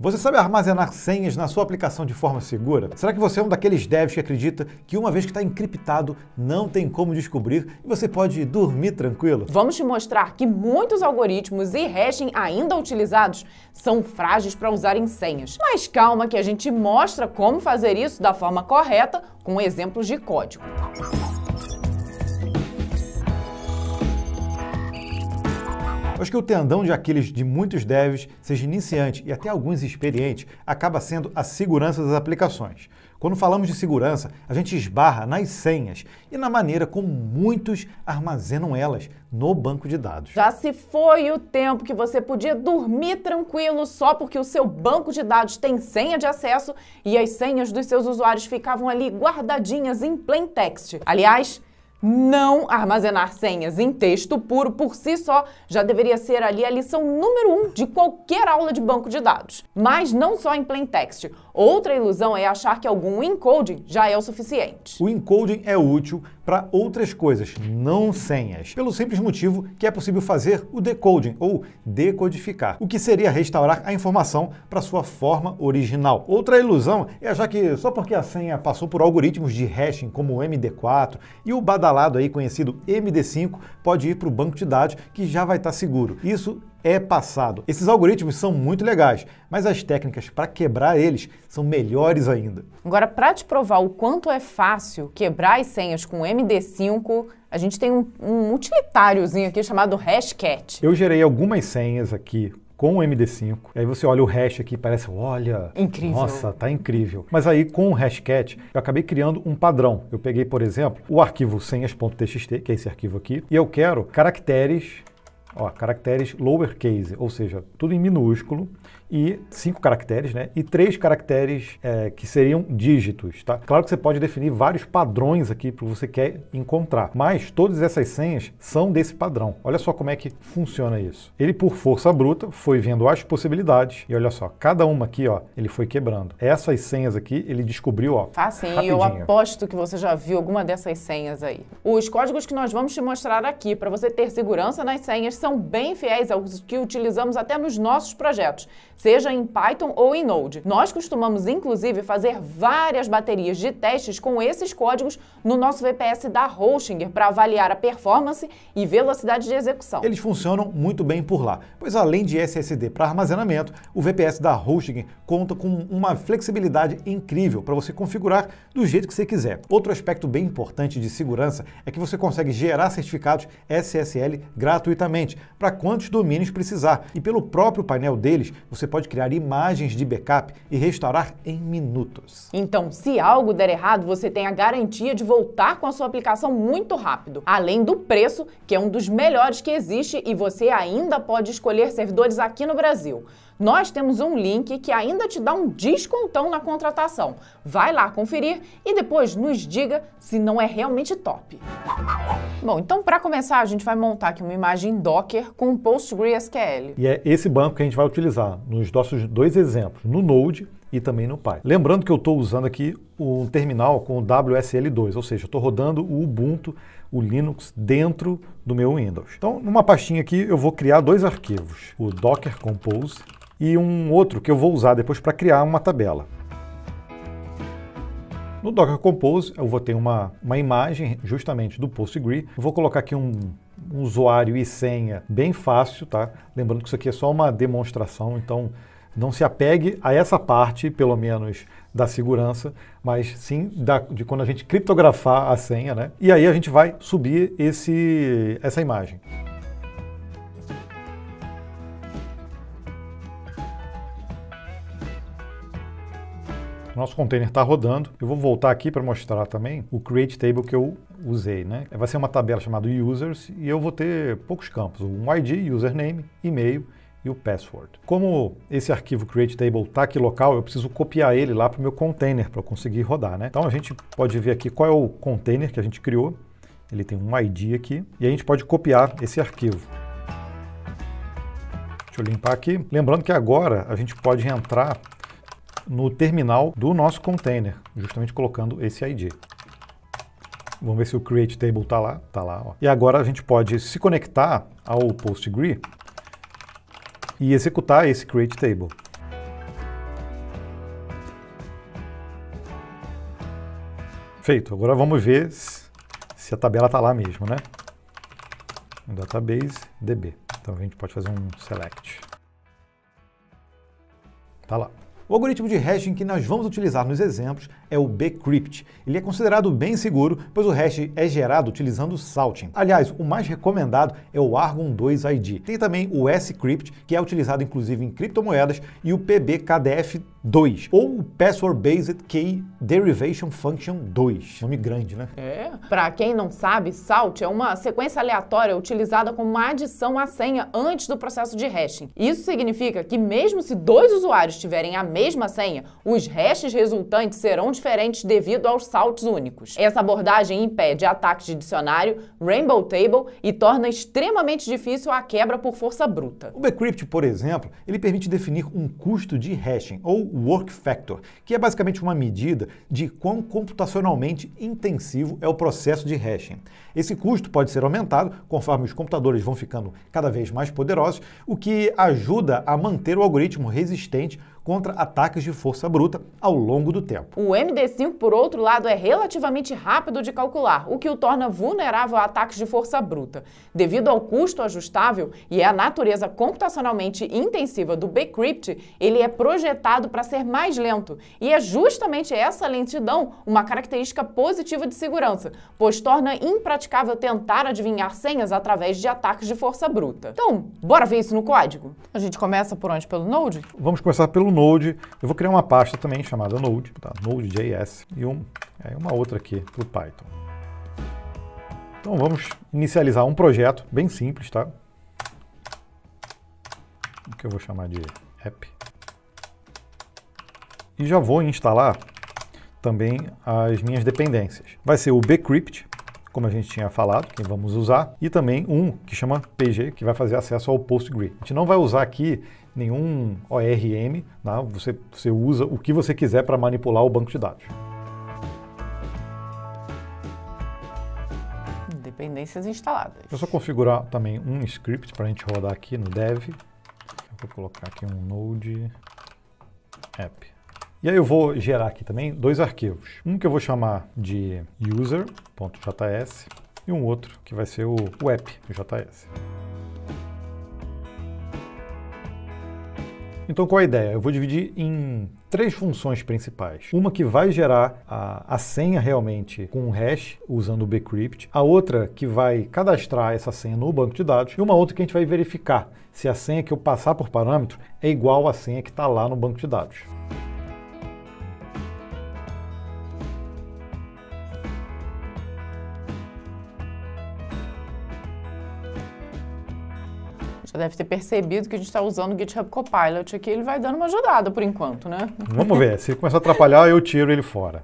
Você sabe armazenar senhas na sua aplicação de forma segura? Será que você é um daqueles devs que acredita que uma vez que está encriptado, não tem como descobrir e você pode dormir tranquilo? Vamos te mostrar que muitos algoritmos e hashing ainda utilizados são frágeis para usarem senhas. Mas calma que a gente mostra como fazer isso da forma correta com exemplos de código. Acho que o tendão de Aquiles de muitos devs, seja iniciante e até alguns experientes, acaba sendo a segurança das aplicações. Quando falamos de segurança, a gente esbarra nas senhas e na maneira como muitos armazenam elas no banco de dados. Já se foi o tempo que você podia dormir tranquilo só porque o seu banco de dados tem senha de acesso e as senhas dos seus usuários ficavam ali guardadinhas em plain text. Aliás, não armazenar senhas em texto puro por si só já deveria ser ali a lição número 1 de qualquer aula de banco de dados. Mas não só em plain text. Outra ilusão é achar que algum encoding já é o suficiente. O encoding é útil para outras coisas, não senhas, pelo simples motivo que é possível fazer o decoding ou decodificar, o que seria restaurar a informação para sua forma original. Outra ilusão é achar que só porque a senha passou por algoritmos de hashing como o MD4 e o badalado aí conhecido MD5 pode ir para o banco de dados que já vai estar seguro. Isso é passado. Esses algoritmos são muito legais, mas as técnicas para quebrar eles são melhores ainda. Agora, para te provar o quanto é fácil quebrar as senhas com MD5, a gente tem um utilitáriozinho aqui chamado Hashcat. Eu gerei algumas senhas aqui com o MD5, aí você olha o hash aqui, parece, olha, incrível. Nossa, tá incrível. Mas aí com o Hashcat, eu acabei criando um padrão. Eu peguei, por exemplo, o arquivo senhas.txt, que é esse arquivo aqui, e eu quero caracteres lowercase, ou seja, tudo em minúsculo, e 5 caracteres, né? E 3 caracteres que seriam dígitos, tá? Claro que você pode definir vários padrões aqui para você quer encontrar, mas todas essas senhas são desse padrão. Olha só como é que funciona isso. Ele, por força bruta, foi vendo as possibilidades e olha só, cada uma aqui, ó, ele foi quebrando. Essas senhas aqui, ele descobriu, ó, rapidinho. Eu aposto que você já viu alguma dessas senhas aí. Os códigos que nós vamos te mostrar aqui para você ter segurança nas senhas são bem fiéis aos que utilizamos até nos nossos projetos, seja em Python ou em Node. Nós costumamos, inclusive, fazer várias baterias de testes com esses códigos no nosso VPS da Hostinger para avaliar a performance e velocidade de execução. Eles funcionam muito bem por lá, pois além de SSD para armazenamento, o VPS da Hostinger conta com uma flexibilidade incrível para você configurar do jeito que você quiser. Outro aspecto bem importante de segurança é que você consegue gerar certificados SSL gratuitamente para quantos domínios precisar e pelo próprio painel deles você pode criar imagens de backup e restaurar em minutos. Então, se algo der errado, você tem a garantia de voltar com a sua aplicação muito rápido. Além do preço, que é um dos melhores que existe e você ainda pode escolher servidores aqui no Brasil. Nós temos um link que ainda te dá um descontão na contratação. Vai lá conferir e depois nos diga se não é realmente top. Bom, então para começar a gente vai montar aqui uma imagem Docker com PostgreSQL. E é esse banco que a gente vai utilizar nos nossos dois exemplos, no Node e também no Python. Lembrando que eu estou usando aqui um terminal com o WSL2, ou seja, eu estou rodando o Ubuntu, o Linux, dentro do meu Windows. Então, numa pastinha aqui, eu vou criar 2 arquivos, o Docker Compose e um outro que eu vou usar depois para criar uma tabela. No Docker Compose, eu vou ter uma imagem justamente do Postgre. Eu vou colocar aqui um usuário e senha bem fácil, tá? Lembrando que isso aqui é só uma demonstração, então não se apegue a essa parte, pelo menos, da segurança, mas sim de quando a gente criptografar a senha, né? E aí a gente vai subir essa imagem. Nosso container está rodando. Eu vou voltar aqui para mostrar também o create table que eu usei, né? Vai ser uma tabela chamada users e eu vou ter poucos campos, um ID, username, e-mail e o password. Como esse arquivo create table está aqui local, eu preciso copiar ele lá para o meu container para eu conseguir rodar, né? Então a gente pode ver aqui qual é o container que a gente criou. Ele tem um ID aqui e a gente pode copiar esse arquivo. Deixa eu limpar aqui. Lembrando que agora a gente pode entrar no terminal do nosso container, justamente colocando esse ID. Vamos ver se o create table está lá. Está lá, ó. E agora a gente pode se conectar ao Postgre e executar esse create table. Feito. Agora vamos ver se a tabela está lá mesmo, né? Database DB. Então a gente pode fazer um select. Tá lá. O algoritmo de hashing que nós vamos utilizar nos exemplos é o bcrypt. Ele é considerado bem seguro, pois o hash é gerado utilizando salting. Aliás, o mais recomendado é o Argon2ID. Tem também o scrypt, que é utilizado inclusive em criptomoedas, e o PBKDF2, ou o Password Based Key Derivation Function 2. Nome grande, né? Para quem não sabe, salt é uma sequência aleatória utilizada como uma adição à senha antes do processo de hashing. Isso significa que mesmo se dois usuários tiverem a mesma senha, os hashes resultantes serão diferentes devido aos salts únicos. Essa abordagem impede ataques de dicionário, rainbow table e torna extremamente difícil a quebra por força bruta. O bcrypt, por exemplo, ele permite definir um custo de hashing, ou work factor, que é basicamente uma medida de quão computacionalmente intensivo é o processo de hashing. Esse custo pode ser aumentado conforme os computadores vão ficando cada vez mais poderosos, o que ajuda a manter o algoritmo resistente contra ataques de força bruta ao longo do tempo. O MD5, por outro lado, é relativamente rápido de calcular, o que o torna vulnerável a ataques de força bruta. Devido ao custo ajustável e à natureza computacionalmente intensiva do bcrypt, ele é projetado para ser mais lento. E é justamente essa lentidão uma característica positiva de segurança, pois torna impraticável tentar adivinhar senhas através de ataques de força bruta. Então, bora ver isso no código? A gente começa por onde? Pelo Node? Vamos começar pelo Node. Eu vou criar uma pasta também chamada Node, tá? Node.js, e uma outra aqui para o Python. Então vamos inicializar um projeto bem simples, tá? Que eu vou chamar de app. E já vou instalar também as minhas dependências. Vai ser o bcrypt, como a gente tinha falado, que vamos usar, e também um que chama PG, que vai fazer acesso ao PostgreSQL. A gente não vai usar aqui nenhum ORM, né? Você usa o que você quiser para manipular o banco de dados. Dependências instaladas. Eu só configurar também um script para a gente rodar aqui no dev. Eu vou colocar aqui um node app. E aí eu vou gerar aqui também dois arquivos. Um que eu vou chamar de user.js e um outro que vai ser o app.js. Então qual a ideia? Eu vou dividir em três funções principais. Uma que vai gerar a senha realmente com um hash, usando o bcrypt. A outra que vai cadastrar essa senha no banco de dados. E uma outra que a gente vai verificar se a senha que eu passar por parâmetro é igual à senha que está lá no banco de dados. Já deve ter percebido que a gente está usando o GitHub Copilot aqui, ele vai dando uma ajudada por enquanto, né? Vamos ver, se ele começar a atrapalhar, eu tiro ele fora.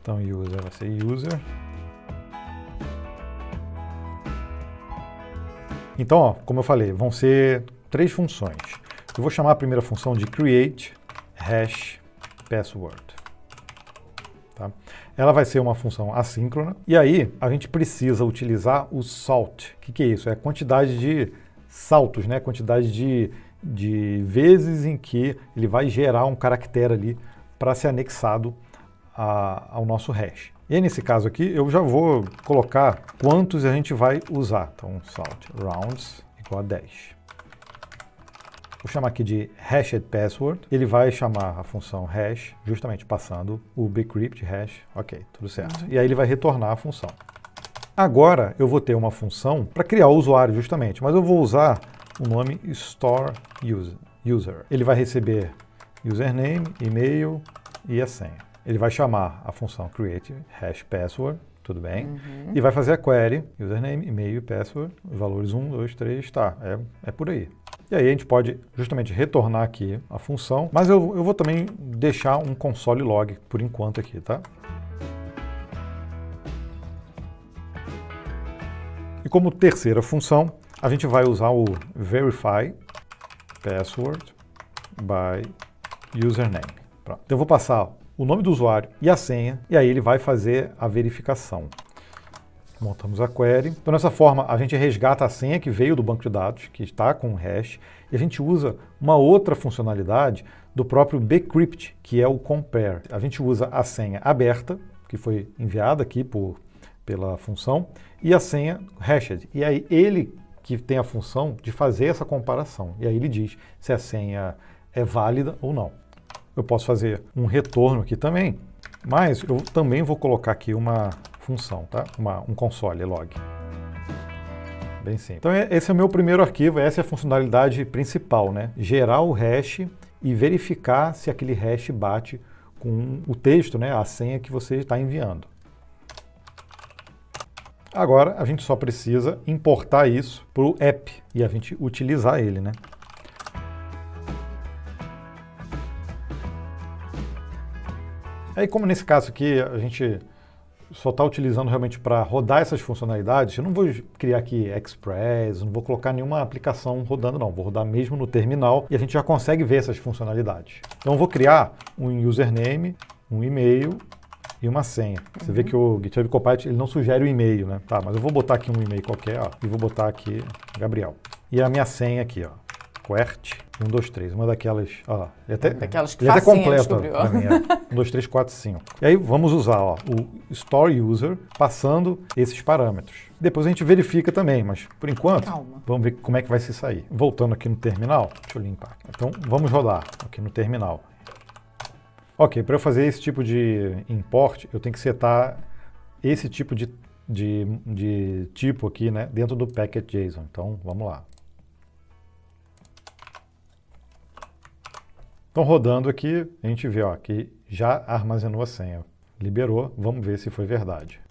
Então, user vai ser user. Então, ó, como eu falei, vão ser três funções. Eu vou chamar a primeira função de create hash password. Tá? Ela vai ser uma função assíncrona. E aí, a gente precisa utilizar o salt. O que é isso? É a quantidade de saltos, né? Quantidade de vezes em que ele vai gerar um caractere ali para ser anexado ao nosso hash. E aí, nesse caso aqui, eu já vou colocar quantos a gente vai usar. Então, salt rounds igual a 10. Vou chamar aqui de hashed password. Ele vai chamar a função hash, justamente passando o bcrypt hash. Ok, tudo certo. E aí ele vai retornar a função. Agora eu vou ter uma função para criar o usuário justamente, mas eu vou usar o nome store user. Ele vai receber username, e-mail e a senha. Ele vai chamar a função create hash password, tudo bem, e vai fazer a query, username, e-mail, password, os valores 1, 2, 3, tá, é por aí. E aí a gente pode justamente retornar aqui a função, mas eu vou também deixar um console log por enquanto aqui, tá? E como terceira função, a gente vai usar o verify password by username. Pronto. Então eu vou passar o nome do usuário e a senha, e aí ele vai fazer a verificação. Montamos a query. Então, dessa forma, a gente resgata a senha que veio do banco de dados, que está com o hash, e a gente usa uma outra funcionalidade do próprio bcrypt, que é o compare. A gente usa a senha aberta, que foi enviada aqui pela função, e a senha hashed. E aí ele que tem a função de fazer essa comparação. E aí ele diz se a senha é válida ou não. Eu posso fazer um retorno aqui também, mas eu também vou colocar aqui uma função, tá? Um console log. Bem simples. Então esse é o meu primeiro arquivo, essa é a funcionalidade principal, né? Gerar o hash e verificar se aquele hash bate com o texto, né? A senha que você está enviando. Agora a gente só precisa importar isso para o app e a gente utilizar ele, né? Aí, como nesse caso aqui a gente só está utilizando realmente para rodar essas funcionalidades, eu não vou criar aqui Express, não vou colocar nenhuma aplicação rodando não, vou rodar mesmo no terminal e a gente já consegue ver essas funcionalidades. Então eu vou criar um username, um e-mail e uma senha. Você vê que o GitHub Copilot ele não sugere o e-mail, né? Tá, mas eu vou botar aqui um e-mail qualquer, ó, e vou botar aqui Gabriel. E a minha senha aqui, ó, QWERTY 123, uma daquelas, ó, daquelas que ele até completa descobriu. pra mim, 1, 2, 3, 4, 5. E aí vamos usar, ó, o store user passando esses parâmetros. Depois a gente verifica também, mas por enquanto, vamos ver como é que vai se sair. Voltando aqui no terminal, deixa eu limpar. Então vamos rodar aqui no terminal. Ok, para eu fazer esse tipo de import, eu tenho que setar esse tipo de tipo aqui, né, dentro do packet.json. Então, vamos lá. Então, rodando aqui, a gente vê ó, que já armazenou a senha. Liberou, vamos ver se foi verdade.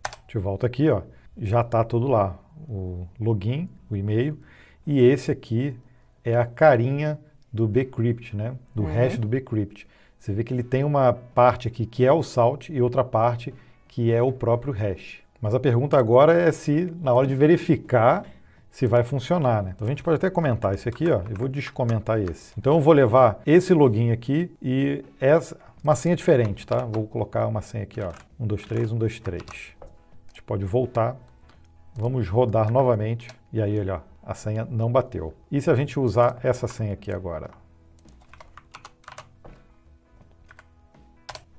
A gente volta aqui, ó, já está tudo lá. O login, o e-mail, e esse aqui é a carinha do bcrypt, né, do hash do bcrypt. Você vê que ele tem uma parte aqui que é o salt e outra parte que é o próprio hash. Mas a pergunta agora é se, na hora de verificar, se vai funcionar, né? Então a gente pode até comentar esse aqui, ó. Eu vou descomentar esse. Então eu vou levar esse login aqui e uma senha diferente, tá? Vou colocar uma senha aqui, ó. 123, 123. A gente pode voltar. Vamos rodar novamente. E aí, olha, ó, a senha não bateu. E se a gente usar essa senha aqui agora?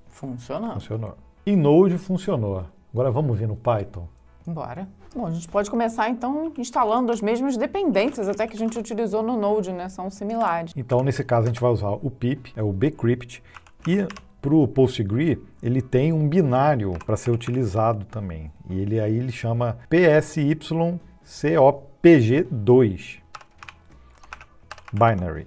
Funcionou. Funcionou. Em Node funcionou. Agora vamos ver no Python. Bora. Bom, a gente pode começar então instalando as mesmas dependências até que a gente utilizou no Node, né? São similares. Então, nesse caso, a gente vai usar o pip, é o bcrypt, e para o PostgRE, ele tem um binário para ser utilizado também. E ele chama PSYCOPG2 binary.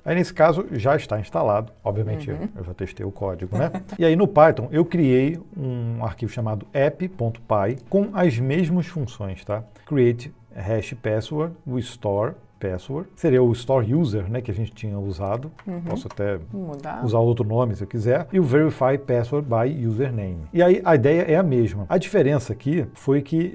Aí, nesse caso, já está instalado. Obviamente, eu já testei o código, né? E aí, no Python, eu criei um arquivo chamado app.py com as mesmas funções, tá? Create hash password, restore password. Seria o store user, né, que a gente tinha usado. Posso até usar outro nome se eu quiser. E o verify password by username. E aí, a ideia é a mesma. A diferença aqui foi que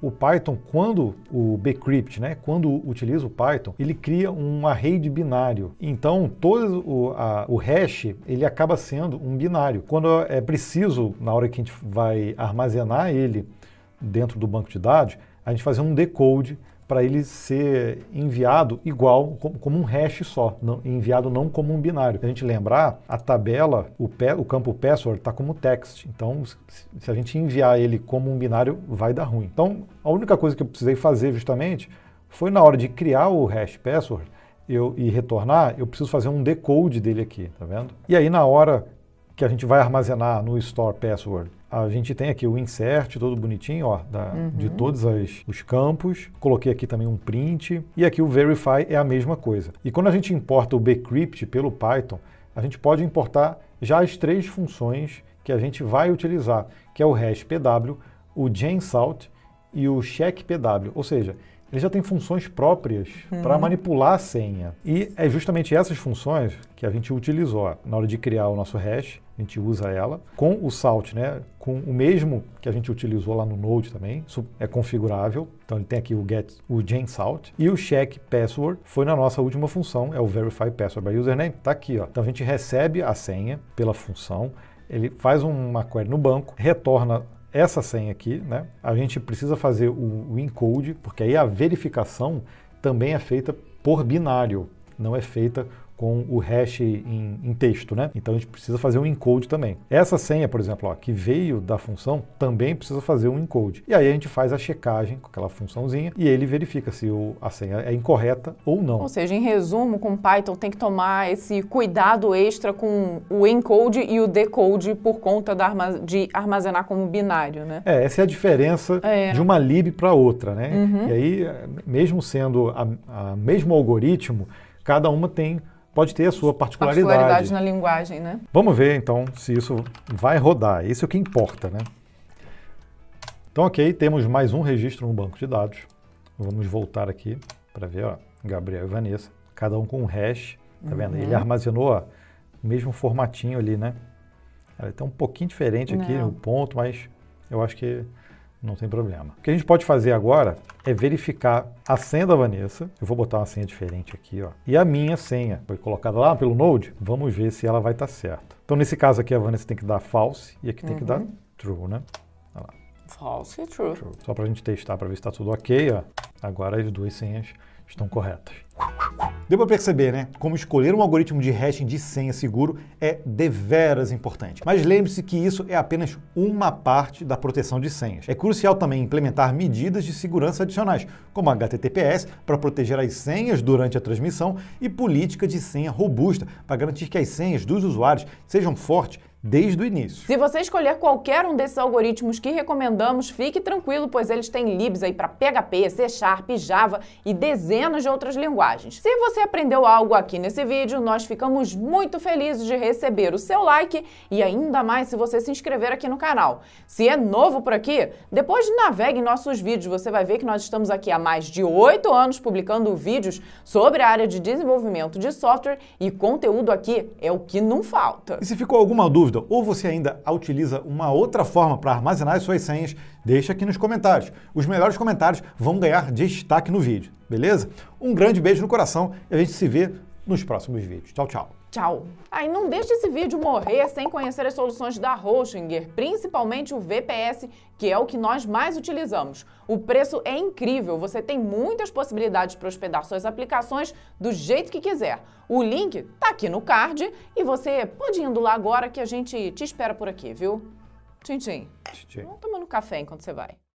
o Python, quando o bcrypt, né, quando utiliza o Python, ele cria um array de binário. Então, todo o hash, ele acaba sendo um binário. Quando é preciso, na hora que a gente vai armazenar ele dentro do banco de dados, a gente fazer um decode para ele ser enviado igual, como um hash só, enviado não como um binário. Se a gente lembrar, a tabela, o campo password está como text, então se a gente enviar ele como um binário, vai dar ruim. Então, a única coisa que eu precisei fazer justamente foi na hora de criar o hash password e retornar, eu preciso fazer um decode dele aqui, tá vendo? E aí na hora que a gente vai armazenar no store password, a gente tem aqui o insert todo bonitinho, ó, de todos os campos. Coloquei aqui também um print. E aqui o verify é a mesma coisa. E quando a gente importa o bcrypt pelo Python, a gente pode importar já as 3 funções que a gente vai utilizar, que é o hash pw, o gensalt e o check pw. Ou seja, ele já tem funções próprias para manipular a senha. E é justamente essas funções que a gente utilizou. Ó, na hora de criar o nosso hash, a gente usa ela com o salt, né? Com o mesmo que a gente utilizou lá no Node também. Isso é configurável. Então ele tem aqui o gensalt. E o check password foi na nossa última função, é o verify password by username. Está aqui, ó. Então a gente recebe a senha pela função, ele faz uma query no banco, retorna essa senha aqui, né? A gente precisa fazer o encode, porque aí a verificação também é feita por binário, não é feita com o hash em texto, né? Então a gente precisa fazer um encode também. Essa senha, por exemplo, ó, que veio da função, também precisa fazer um encode. E aí a gente faz a checagem com aquela funçãozinha e ele verifica se a senha é incorreta ou não. Ou seja, em resumo, com Python tem que tomar esse cuidado extra com o encode e o decode por conta de armazenar como binário, né? Essa é a diferença de uma lib para outra, né? E aí, mesmo sendo a mesmo algoritmo, cada uma pode ter a sua particularidade na linguagem, né? Vamos ver, então, se isso vai rodar. Isso é o que importa, né? Então, ok, temos mais um registro no banco de dados. Vamos voltar aqui para ver, ó, Gabriel e Vanessa, cada um com um hash, tá vendo? Ele armazenou ó, o mesmo formatinho ali, né? Ela está um pouquinho diferente aqui no ponto, mas eu acho que não tem problema. O que a gente pode fazer agora é verificar a senha da Vanessa. Eu vou botar uma senha diferente aqui, ó. E a minha senha foi colocada lá pelo Node. Vamos ver se ela vai estar certa. Então, nesse caso aqui, a Vanessa tem que dar false e aqui tem que dar true, né? Olha lá. False e true. Só para a gente testar, para ver se está tudo ok, ó. Agora as duas senhas estão corretas. Deu para perceber, né? Como escolher um algoritmo de hashing de senha seguro é deveras importante. Mas lembre-se que isso é apenas uma parte da proteção de senhas. É crucial também implementar medidas de segurança adicionais, como HTTPS para proteger as senhas durante a transmissão e política de senha robusta para garantir que as senhas dos usuários sejam fortes desde o início. Se você escolher qualquer um desses algoritmos que recomendamos, fique tranquilo, pois eles têm libs aí para PHP, C#, Java e dezenas de outras linguagens. Se você aprendeu algo aqui nesse vídeo, nós ficamos muito felizes de receber o seu like e ainda mais se você se inscrever aqui no canal. Se é novo por aqui, depois navegue em nossos vídeos, você vai ver que nós estamos aqui há mais de 8 anos publicando vídeos sobre a área de desenvolvimento de software e conteúdo aqui é o que não falta. E se ficou alguma dúvida ou você ainda utiliza uma outra forma para armazenar as suas senhas, deixa aqui nos comentários. Os melhores comentários vão ganhar destaque no vídeo, beleza? Um grande beijo no coração e a gente se vê nos próximos vídeos. Tchau, tchau. Tchau. E não deixe esse vídeo morrer sem conhecer as soluções da Hostinger, principalmente o VPS, que é o que nós mais utilizamos. O preço é incrível, você tem muitas possibilidades para hospedar suas aplicações do jeito que quiser. O link tá aqui no card e você pode ir indo lá agora que a gente te espera por aqui, viu? Tchim, tchim. Vamos tomando café enquanto você vai.